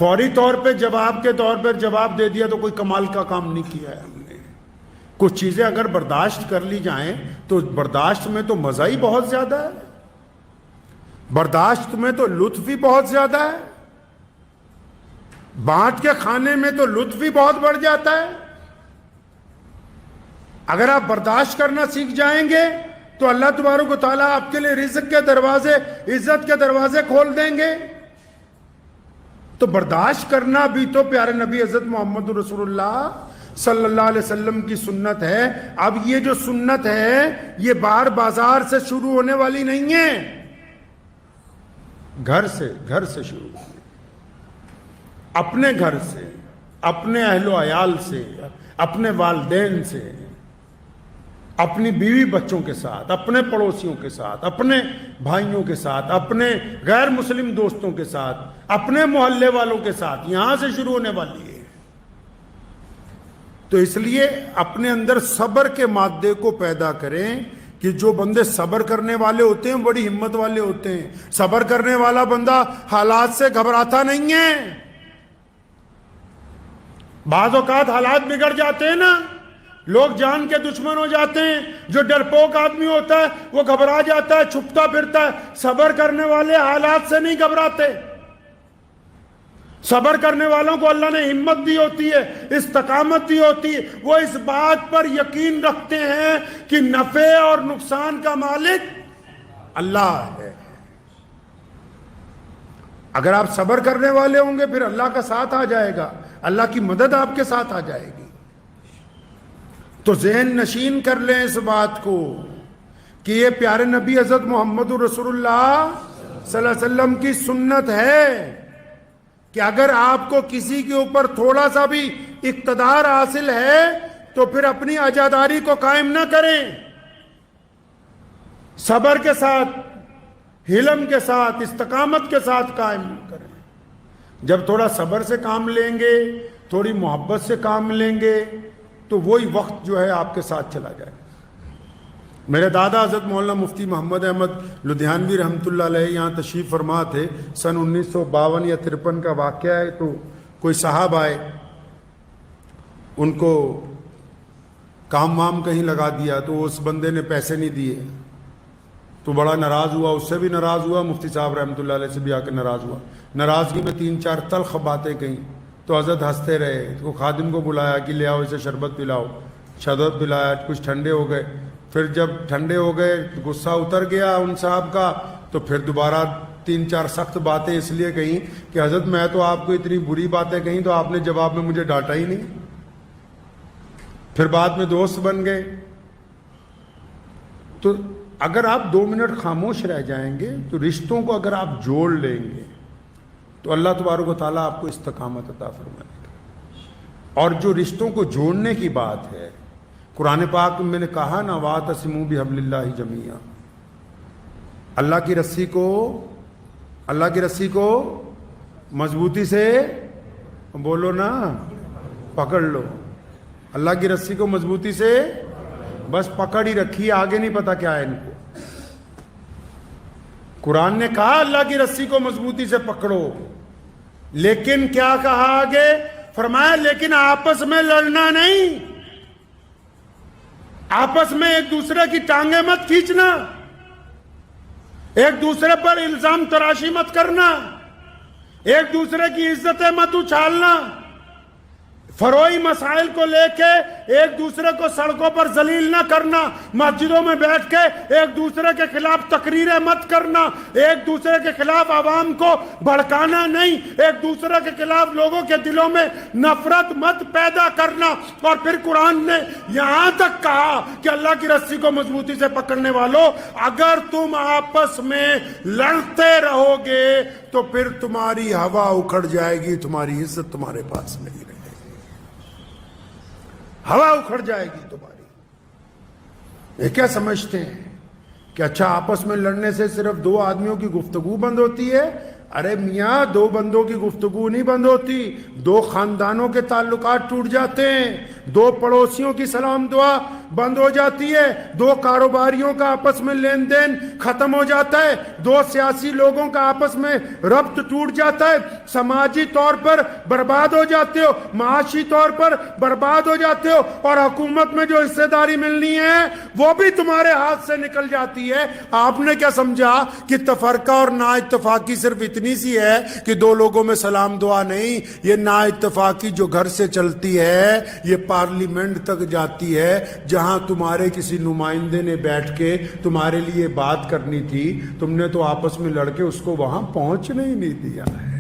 فوری طور پہ جواب کے طور پر جواب دے دیا تو کوئی کمال کا کام نہیں کیا ہے ہم نے. کچھ چیزیں اگر برداشت کر لی جائیں تو برداشت میں تو مزہ ہی بہت زیادہ ہے, برداشت میں تو لطف ہی بہت زیادہ ہے, بانٹ کے کھانے میں تو لطف ہی بہت بڑھ جاتا ہے. اگر آپ برداشت کرنا سیکھ جائیں گے تو اللہ تبارک و تعالیٰ آپ کے لیے رزق کے دروازے, عزت کے دروازے کھول دیں گے. تو برداشت کرنا بھی تو پیارے نبی حضرت محمد رسول اللہ صلی اللہ علیہ وسلم کی سنت ہے. اب یہ جو سنت ہے یہ بار بازار سے شروع ہونے والی نہیں ہے, گھر سے شروع ہونے, اپنے گھر سے, اپنے اہل و عیال سے, اپنے والدین سے, اپنی بیوی بچوں کے ساتھ, اپنے پڑوسیوں کے ساتھ, اپنے بھائیوں کے ساتھ, اپنے غیر مسلم دوستوں کے ساتھ, اپنے محلے والوں کے ساتھ, یہاں سے شروع ہونے والی ہے. تو اس لیے اپنے اندر صبر کے مادے کو پیدا کریں کہ جو بندے صبر کرنے والے ہوتے ہیں بڑی ہمت والے ہوتے ہیں. صبر کرنے والا بندہ حالات سے گھبراتا نہیں ہے. بعض اوقات حالات بگڑ جاتے ہیں نا, لوگ جان کے دشمن ہو جاتے ہیں. جو ڈرپوک آدمی ہوتا ہے وہ گھبرا جاتا ہے, چھپتا پھرتا ہے. صبر کرنے والے حالات سے نہیں گھبراتے. صبر کرنے والوں کو اللہ نے ہمت دی ہوتی ہے, استقامت دی ہوتی ہے. وہ اس بات پر یقین رکھتے ہیں کہ نفع اور نقصان کا مالک اللہ ہے. اگر آپ صبر کرنے والے ہوں گے پھر اللہ کا ساتھ آ جائے گا, اللہ کی مدد آپ کے ساتھ آ جائے گی. تو ذہن نشین کر لیں اس بات کو کہ یہ پیارے نبی حضرت محمد رسول اللہ صلی اللہ علیہ وسلم کی سنت ہے کہ اگر آپ کو کسی کے اوپر تھوڑا سا بھی اقتدار حاصل ہے تو پھر اپنی عزاداری کو قائم نہ کریں. صبر کے ساتھ, حلم کے ساتھ, استقامت کے ساتھ قائم کریں. جب تھوڑا صبر سے کام لیں گے, تھوڑی محبت سے کام لیں گے تو وہی وقت جو ہے آپ کے ساتھ چلا جائے. میرے دادا حضرت مولانا مفتی محمد احمد لدھیانوی رحمۃ اللہ علیہ یہاں تشریف فرما تھے. سن 1952 یا 53 کا واقعہ ہے. تو کوئی صاحب آئے, ان کو کام وام کہیں لگا دیا تو اس بندے نے پیسے نہیں دیے تو بڑا ناراض ہوا, اس سے بھی ناراض ہوا, مفتی صاحب رحمۃ اللہ علیہ سے بھی آ کے ناراض ہوا. ناراضگی میں 3-4 تلخ باتیں کہیں تو حضرت ہنستے رہے. تو خادم کو بلایا کہ لے آؤ اسے شربت پلاؤ. شربت پلایا, کچھ ٹھنڈے ہو گئے. پھر جب ٹھنڈے ہو گئے, غصہ اتر گیا ان صاحب کا, تو پھر دوبارہ 3-4 سخت باتیں اس لیے کہیں کہ حضرت میں تو آپ کو اتنی بری باتیں کہیں تو آپ نے جواب میں مجھے ڈانٹا ہی نہیں. پھر بعد میں دوست بن گئے. تو اگر آپ 2 منٹ خاموش رہ جائیں گے تو رشتوں کو اگر آپ جوڑ لیں گے تو اللہ تبارک و تعالیٰ آپ کو استقامت عطا فرمائے گا. اور جو رشتوں کو جوڑنے کی بات ہے, قرآن پاک میں نے کہا نا وَاعْتَصِمُوا بِحَبْلِ اللَّهِ جَمِيعًا, اللہ کی رسی کو مضبوطی سے بولو نا, پکڑ لو. اللہ کی رسی کو مضبوطی سے بس پکڑ ہی رکھی, آگے نہیں پتا کیا ہے ان کو. قرآن نے کہا اللہ کی رسی کو مضبوطی سے پکڑو, لیکن کیا کہا آگے؟ فرمایا لیکن آپس میں لڑنا نہیں, آپس میں ایک دوسرے کی ٹانگیں مت کھینچنا, ایک دوسرے پر الزام تراشی مت کرنا, ایک دوسرے کی عزتیں مت اچھالنا. فروئی مسائل کو لے کے ایک دوسرے کو سڑکوں پر ذلیل نہ کرنا, مسجدوں میں بیٹھ کے ایک دوسرے کے خلاف تقریریں مت کرنا, ایک دوسرے کے خلاف عوام کو بھڑکانا نہیں, ایک دوسرے کے خلاف لوگوں کے دلوں میں نفرت مت پیدا کرنا. اور پھر قرآن نے یہاں تک کہا کہ اللہ کی رسی کو مضبوطی سے پکڑنے والوں, اگر تم آپس میں لڑتے رہو گے تو پھر تمہاری ہوا اکھڑ جائے گی, تمہاری عزت تمہارے پاس نہیں رہے گی, ہوا اکھڑ جائے گی تمہاری. یہ کیا سمجھتے ہیں کہ اچھا آپس میں لڑنے سے صرف 2 آدمیوں کی گفتگو بند ہوتی ہے؟ ارے میاں 2 بندوں کی گفتگو نہیں بند ہوتی, 2 خاندانوں کے تعلقات ٹوٹ جاتے ہیں, دو پڑوسیوں کی سلام دعا بند ہو جاتی ہے، دو کاروباریوں کا آپس میں لین دین ختم ہو جاتا ہے، دو سیاسی لوگوں کا آپس میں ربط ٹوٹ جاتا ہے، سماجی طور پر برباد ہو جاتے ہو، معاشی طور پر برباد ہو جاتے ہو، اور حکومت میں جو حصہ داری ملنی ہے وہ بھی تمہارے ہاتھ سے نکل جاتی ہے۔ آپ نے کیا سمجھا کہ تفرقہ اور نا اتفاقی صرف اتنی سی ہے کہ دو لوگوں میں سلام دعا؟ نہیں، یہ نا اتفاقی جو گھر سے چلتی ہے یہ پارلیمنٹ تک جاتی ہے، جہاں تمہارے کسی نمائندے نے بیٹھ کے تمہارے لیے بات کرنی تھی، تم نے تو آپس میں لڑ کے اس کو وہاں پہنچنے ہی نہیں دیا ہے۔